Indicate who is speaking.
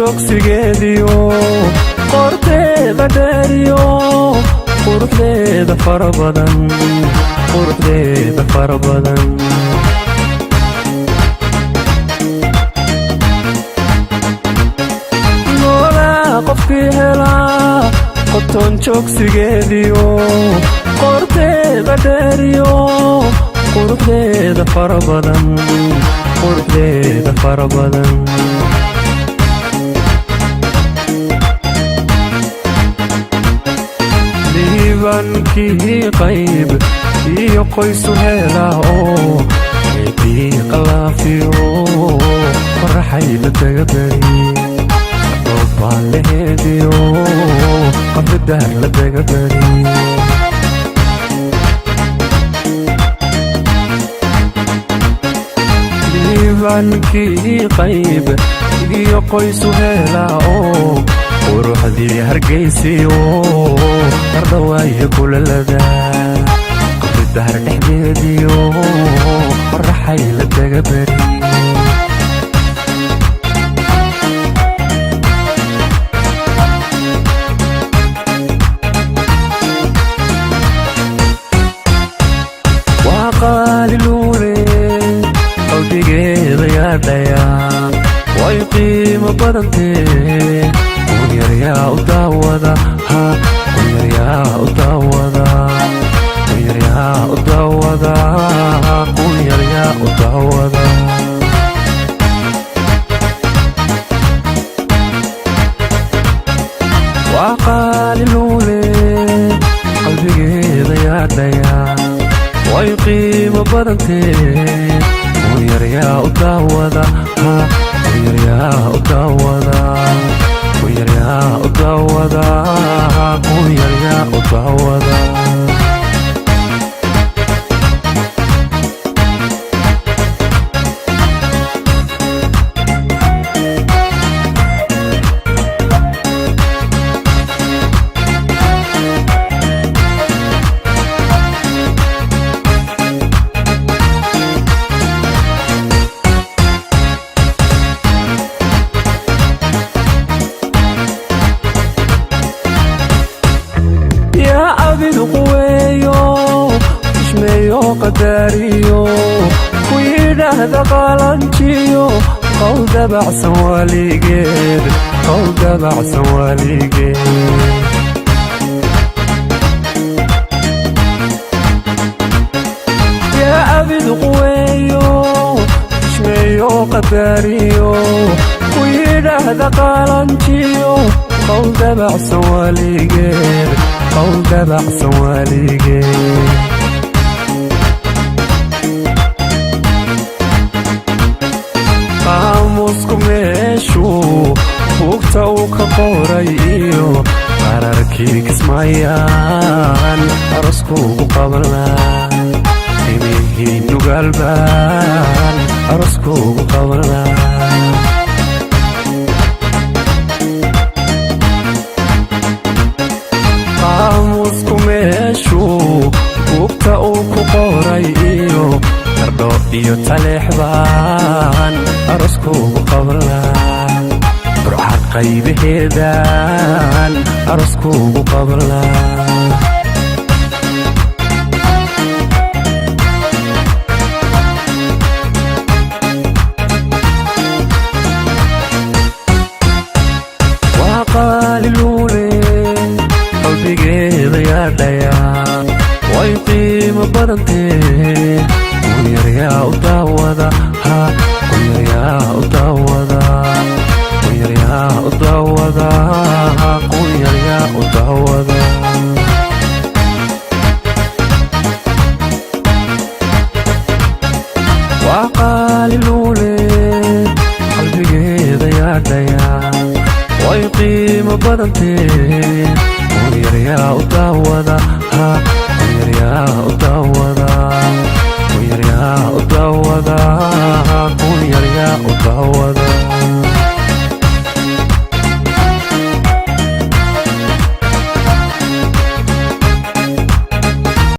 Speaker 1: joogsigeediyo qorteeda dheeriyo quruxdeeda fara badan noolaa qofkii helaa qoton joogsigeediyo qorteeda dheeriyo quruxdeeda fara badan liibankii qayb iyo qoysu helaa oo eebii qalaafiyo faraxay la daga beri doobaan laheediyo qabidaar la daga beri liibankii qayb iyo qoysu helaa oo quruxdii hargaysiyo qardhawaayo kulalada qabidaar dhexdeediyo faraxay la daga beri waa qaaliluule qalbigeeda yaadhaya way qiimo badantee kunyaryaa u daawada kunyaryaa u daawada waa qaaliluule qalbigeeda yaadhaya way qiimo badantee kunyaryaa u daawada abid quweeyo ishmeeyo qadaariyo ku yidhaahda qaalanjiyo qowl dabacsan waaligeed yaa abid quweeyo ishmeeyo qadaariyo ku yidhaahda qaalanjiyo qowl dabacsan waaligeed qaamuusku meeshuu buugta uu ka qoray iyo qararkii kismaayaan aroskuugu qabanlaa imihii nugaalbaan aroskuugu qabanlaa qaamuusku meeshuu buugta uu ku qoray iyo qardho iyo taleexbaan aroskuugu qabanlaa burcad qaybaheedaan aroskuugu qabanlaa waa qaaliluule qalbigeeda yaadhaya way qiimo badantee kunyaryaa u daawada waa qaaliluule qalbigeeda yaadhaya way qiimo badantee kunyaryaa u daawada